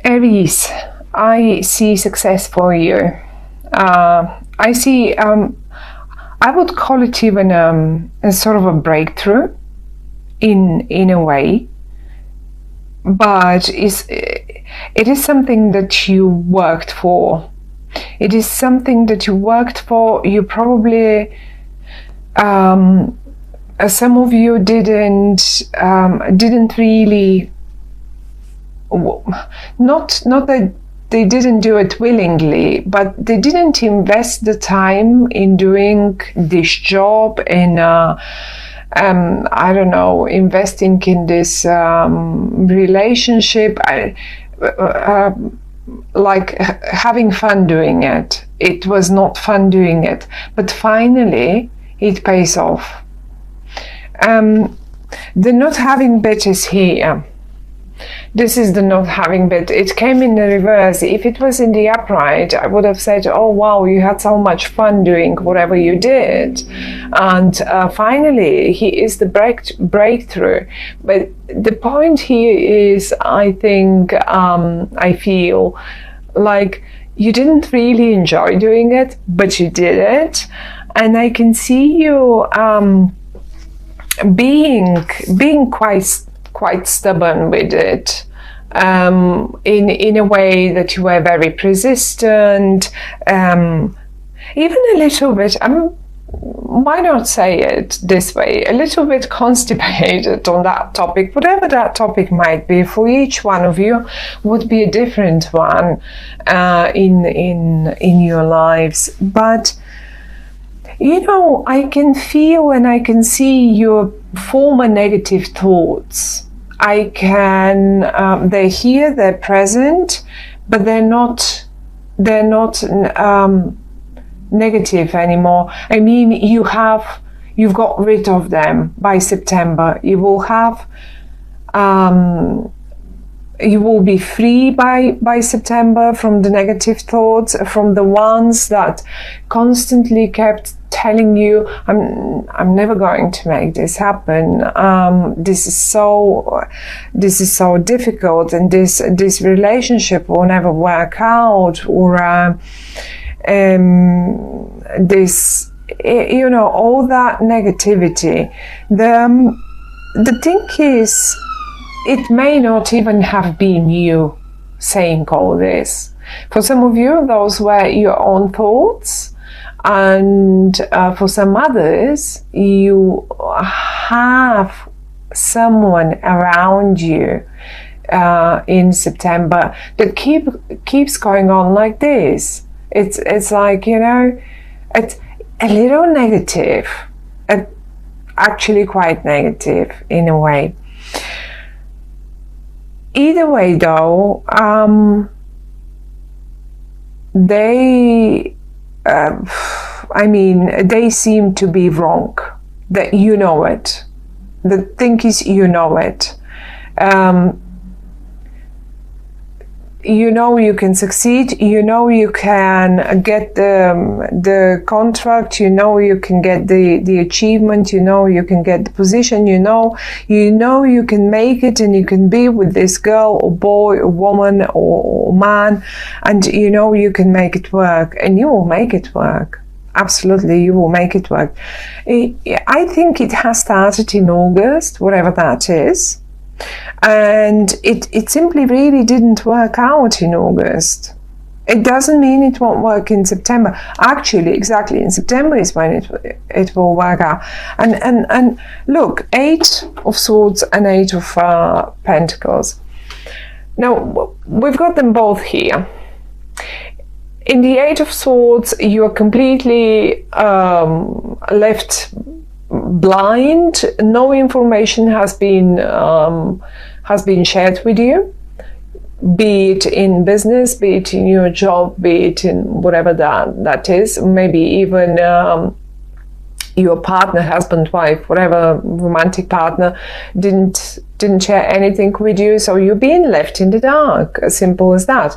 Aries, I see success for you. I see, I would call it even a sort of a breakthrough in a way, but it is something that you worked for. It is something that you worked for. You probably, some of you didn't really, not that they didn't do it willingly, but they didn't invest the time in doing this job, in I don't know, investing in this relationship, like having fun doing it. It was not fun doing it, but finally it pays off. The not having bit is here. This is the not having bit. It came in the reverse. If it was in the upright, I would have said, oh wow, you had so much fun doing whatever you did. And finally, here is the breakthrough. But the point here is, I think, I feel like you didn't really enjoy doing it, but you did it. And I can see you being quite stubborn with it, in a way that you were very persistent, even a little bit, why not say it this way, a little bit constipated on that topic, whatever that topic might be. For each one of you would be a different one in your lives. But you know, I can feel and I can see your former negative thoughts. I can, they're here, they're present, but they're not negative anymore. I mean, you've got rid of them by September. You will have, you will be free by September from the negative thoughts, from the ones that constantly kept telling you, I'm never going to make this happen. This is so difficult, and this relationship will never work out, or this, you know, all that negativity. The thing is, it may not even have been you saying all this. For some of you, those were your own thoughts. And for some others, you have someone around you in September that keeps going on like this. It's like, you know, it's a little negative, actually quite negative in a way. Either way, though, they seem to be wrong. That you know it. The thing is, you know it. You know you can succeed. You know you can get the contract. You know you can get the achievement. You know you can get the position. You know you can make it, and you can be with this girl or boy or woman or man, and you know you can make it work, and you will make it work. Absolutely, you will make it work. I think it has started in August, whatever that is. And it simply really didn't work out in August. It doesn't mean it won't work in September. Actually, exactly, in September is when it will work out. And look, 8 of Swords and 8 of Pentacles. Now, we've got them both here. In the 8 of Swords, you are completely left blind. No information has been shared with you, be it in business, be it in your job, be it in whatever that is. Maybe even your partner, husband, wife, whatever romantic partner didn't share anything with you, so you're being left in the dark. As simple as that.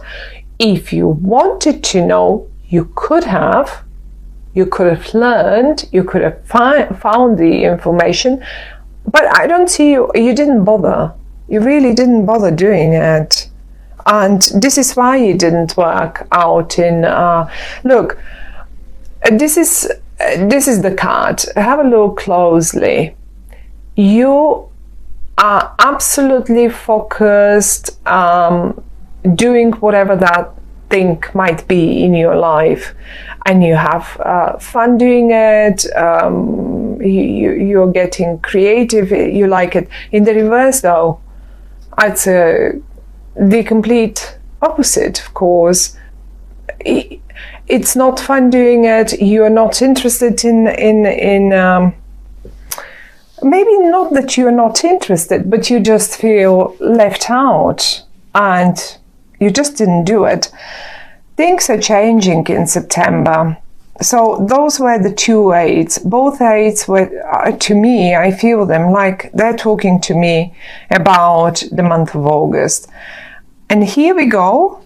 If you wanted to know, you could have learned, you could have found the information, but I don't see you didn't bother. You really didn't bother doing it. And this is why it didn't work out in, look, this is the card. Have a look closely. You are absolutely focused, doing whatever that thing might be in your life, and you have fun doing it. You're getting creative, you like it. In the reverse though, it's the complete opposite, of course. It's not fun doing it. You're not interested in maybe not that you're not interested, but you just feel left out and you just didn't do it. Things are changing in September. So those were the two eights. Both eights were, to me, I feel them like they're talking to me about the month of August. And here we go.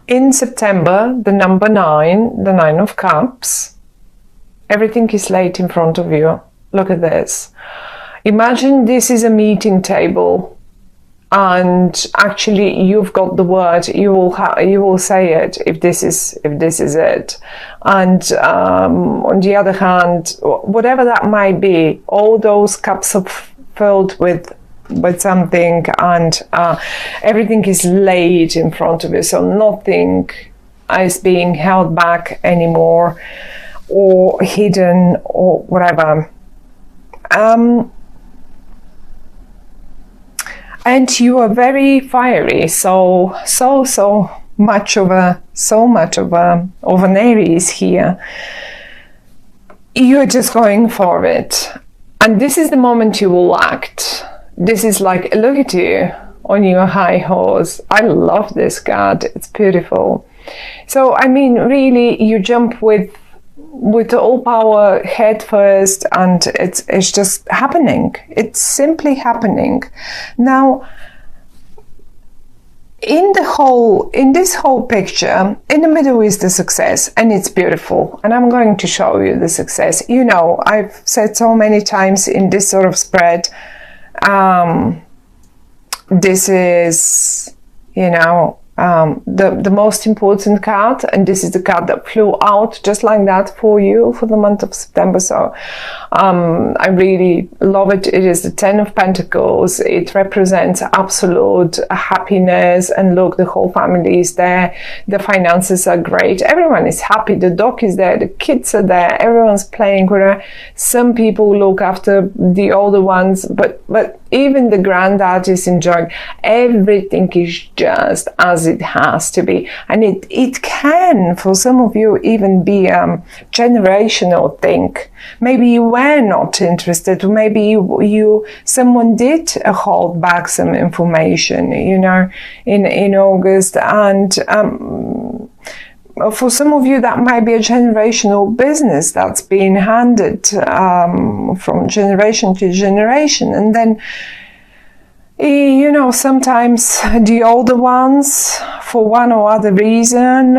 In September, the number 9, the 9 of Cups. Everything is laid in front of you. Look at this. Imagine this is a meeting table. And actually, you've got the word. You will say it if this is it. And on the other hand, whatever that might be, all those cups are filled with something, and everything is laid in front of you. So nothing is being held back anymore, or hidden, or whatever. And you are very fiery, so much of an Aries here. You're just going for it, and this is the moment you will act. This is like, look at you on your high horse. I love this card. It's beautiful. So I mean, really, you jump with all power head first, and it's just happening. It's simply happening. Now, in this whole picture, in the middle is the success, and it's beautiful. And I'm going to show you the success. You know, I've said so many times in this sort of spread, this is, you know, the most important card, and this is the card that flew out just like that for you for the month of September. So I really love it. It is the 10 of Pentacles. It represents absolute happiness, and look, the whole family is there. The finances are great. Everyone is happy. The dog is there. The kids are there. Everyone's playing with her. Some people look after the older ones, but even the granddad is enjoying. Everything is just as it has to be. And it can, for some of you, even be a generational thing. Maybe you were not interested, or maybe someone did hold back some information, you know, in August. And for some of you, that might be a generational business that's being handed from generation to generation. And then, you know, sometimes the older ones, for one or other reason,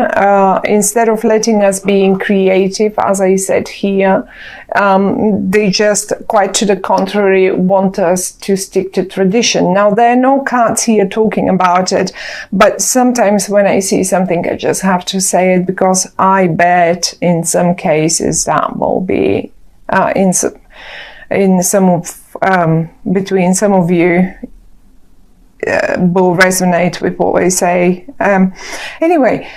instead of letting us being creative, as I said here, they just, quite to the contrary, want us to stick to tradition. Now, there are no cards here talking about it, but sometimes when I see something, I just have to say it, because I bet in some cases that will be in some of between some of you. Will resonate with what I say. Anyway,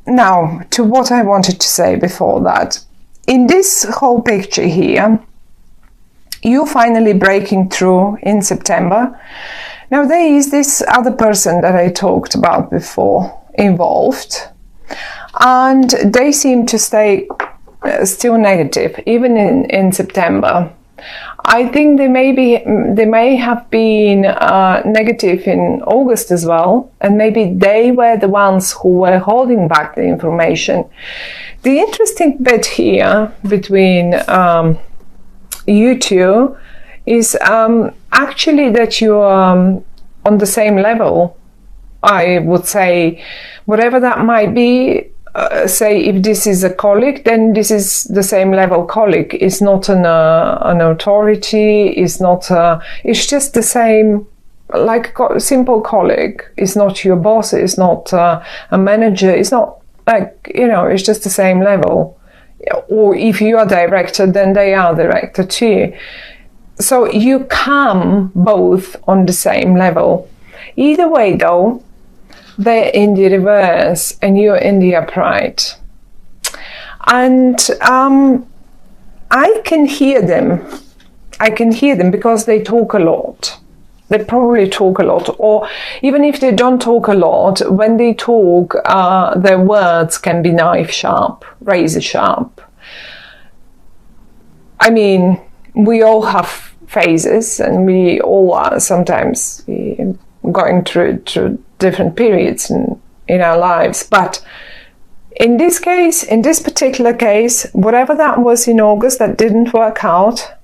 now to what I wanted to say before that. In this whole picture here, you finally breaking through in September. Now there is this other person that I talked about before involved, and they seem to stay still negative even in September. I think they may have been negative in August as well, and maybe they were the ones who were holding back the information. The interesting bit here between you two is actually that you're on the same level. I would say, whatever that might be. Say if this is a colleague, then this is the same level colleague. It's not an authority. It's not. It's just the same like a simple colleague. It's not your boss, it's not a manager, it's not like, it's just the same level. Or if you are director, then they are director too. So you come both on the same level. Either way though, they're in the reverse and you're in the upright. And I can hear them. I can hear them because they talk a lot. They probably talk a lot. Or even if they don't talk a lot, when they talk, their words can be knife sharp, razor sharp. I mean, we all have phases and we all are sometimes going through different periods in our lives. But in this case, in this particular case, whatever that was in August that didn't work out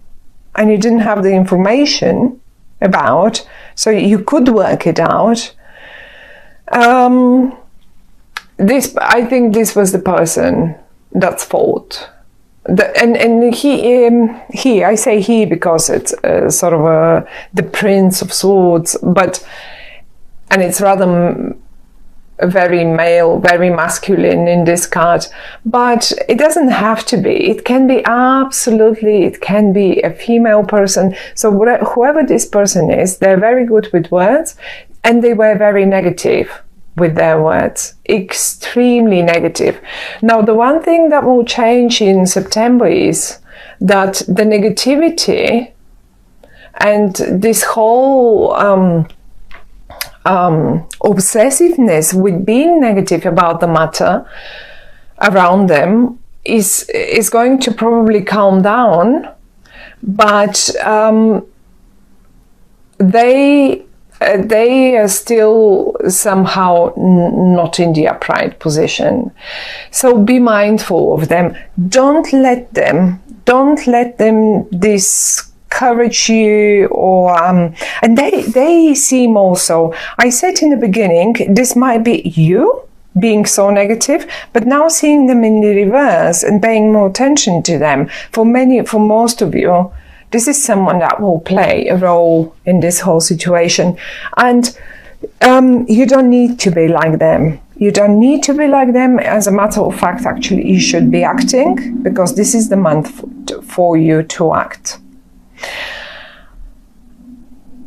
and you didn't have the information about, so you could work it out, I think this was the person that's fault. And he, I say he because it's sort of the Prince of Swords, and it's rather very male, very masculine in this card, but it doesn't have to be. It can be it can be a female person. So whoever this person is, they're very good with words, and they were very negative with their words, extremely negative. Now, the one thing that will change in September is that the negativity and this whole obsessiveness with being negative about the matter around them is going to probably calm down, but they are still somehow not in the upright position. So be mindful of them. Don't let them discourage you, or and they seem also, I said in the beginning, this might be you being so negative, but now seeing them in the reverse and paying more attention to them, for most of you, this is someone that will play a role in this whole situation. And you don't need to be like them. You don't need to be like them. As a matter of fact, actually, you should be acting, because this is the month for you to act.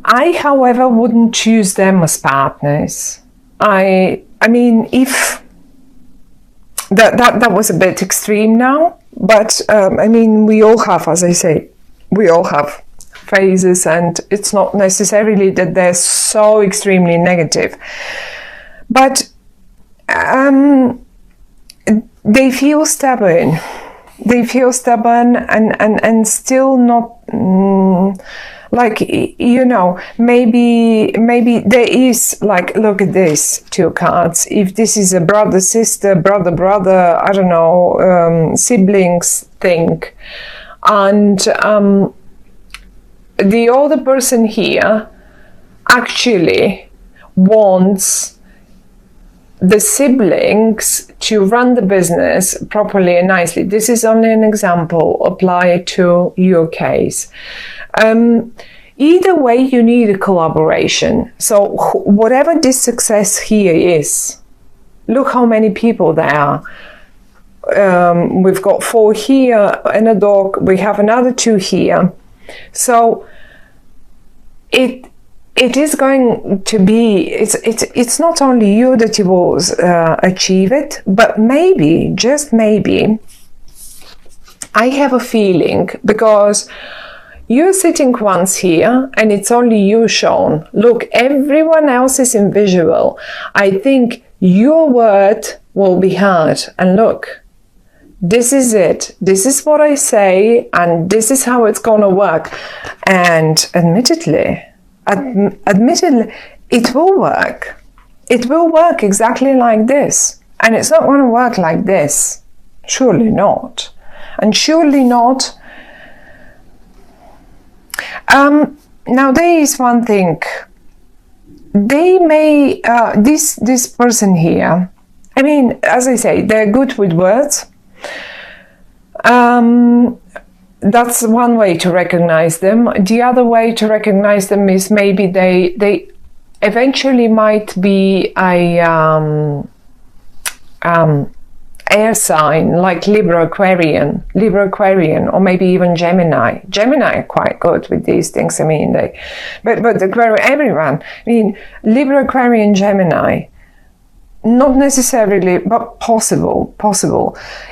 I, however, wouldn't choose them as partners. I mean, if that was a bit extreme now, but I mean, we all have, as I say, we all have phases, and it's not necessarily that they're so extremely negative, but they feel stubborn. They feel stubborn and still not like, maybe there is, like, look at this, 2 cards. If this is a brother, sister, brother, I don't know, siblings thing, and the other person here actually wants the siblings to run the business properly and nicely. This is only an example. Apply it to your case. Either way, you need a collaboration. So whatever this success here is, look how many people there are. We've got 4 here and a dog. We have another 2 here. So it is going to be, it's not only you that you will achieve it, but maybe, just maybe, I have a feeling, because you're sitting once here and it's only you shown. Look, everyone else is invisible. I think your word will be heard. And look, this is it. This is what I say, and this is how it's going to work. And admittedly, it will work. It will work exactly like this. And it's not going to work like this. Surely not. And surely not. Now there is one thing. They may, this person here, I mean, as I say, they're good with words. that's one way to recognize them. The other way to recognize them is maybe they eventually might be a air sign like Libra Aquarian, or maybe even Gemini. Gemini are quite good with these things. I mean, but everyone. I mean, Libra, Aquarian, Gemini. Not necessarily, but possible.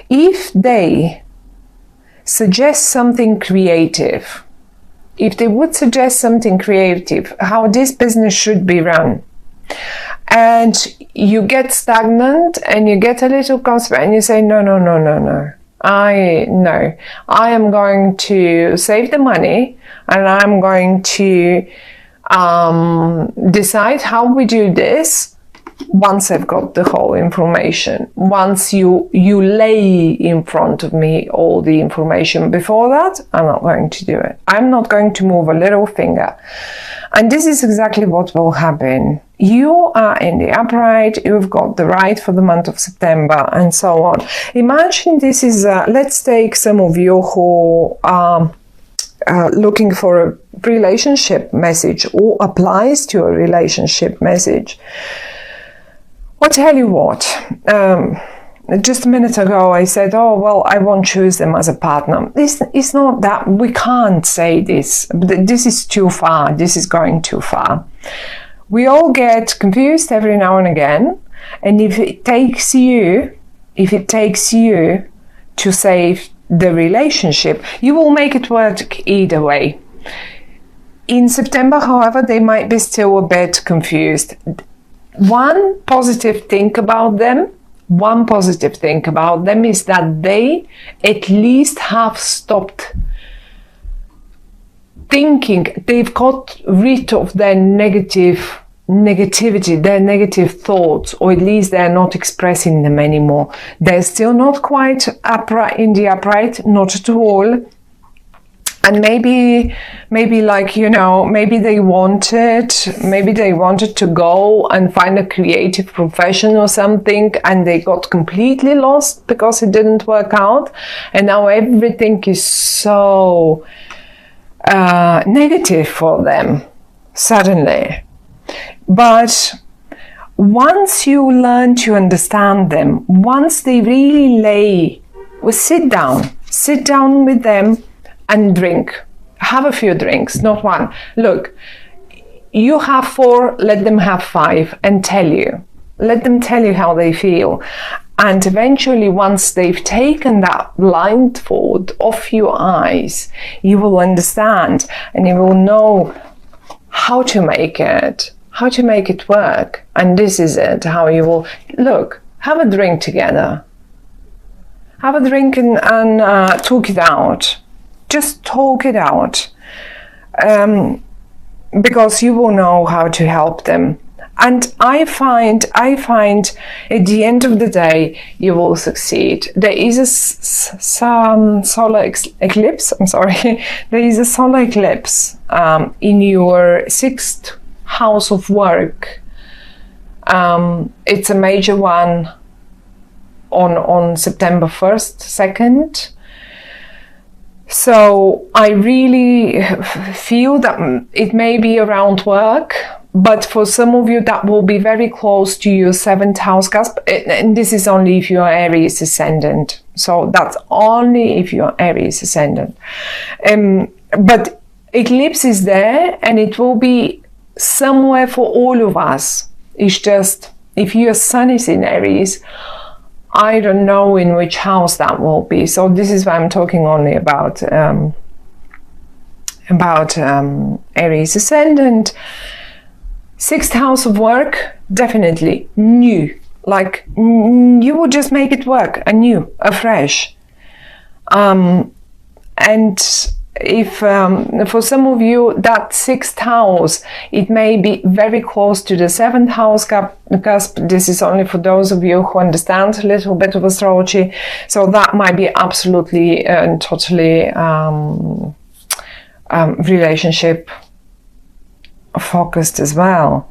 If they suggest something creative, if they would suggest something creative, how this business should be run, and you get stagnant and you get a little concerned and you say, no, I am going to save the money, and I'm going to decide how we do this once I've got the whole information, once you lay in front of me all the information. Before that, I'm not going to do it. I'm not going to move a little finger. And this is exactly what will happen. You are in the upright, you've got the right for the month of September, and so on. Imagine this is, let's take some of you who are looking for a relationship message or applies to a relationship message. I'll tell you what, just a minute ago I said, oh, well, I won't choose them as a partner. It's not that, we can't say this. This is too far, this is going too far. We all get confused every now and again, and if it takes you to save the relationship, you will make it work either way. In September, however, they might be still a bit confused. One positive thing about them is that they at least have stopped thinking. They've got rid of their negativity, their negative thoughts, or at least they're not expressing them anymore. They're still not quite upright in the upright, not at all. And maybe like, you know, maybe they wanted to go and find a creative profession or something, and they got completely lost because it didn't work out. And now everything is so negative for them suddenly. But once you learn to understand them, once they really sit down with them and drink. Have a few drinks, not one. Look, you have 4, let them have 5 and tell you. Let them tell you how they feel. And eventually, once they've taken that blindfold off your eyes, you will understand and you will know how to make it work. And this is it, how you will, look, have a drink together. Have a drink and talk it out. Just talk it out, because you will know how to help them. And I find at the end of the day, you will succeed. There is a solar eclipse. There is a solar eclipse in your 6th house of work. It's a major one on September 1st, 2nd. So I really feel that it may be around work, but for some of you that will be very close to your 7th house cusp, and this is only if you are Aries ascendant. So that's only if you are Aries ascendant. But eclipse is there, and it will be somewhere for all of us. It's just, if your sun is in Aries, I don't know in which house that will be. So this is why I'm talking only about Aries ascendant. 6th house of work, definitely new. Like you will just make it work anew, afresh. And if for some of you that 6th house, it may be very close to the 7th house cusp. This is only for those of you who understand a little bit of astrology. So that might be absolutely and totally relationship focused as well.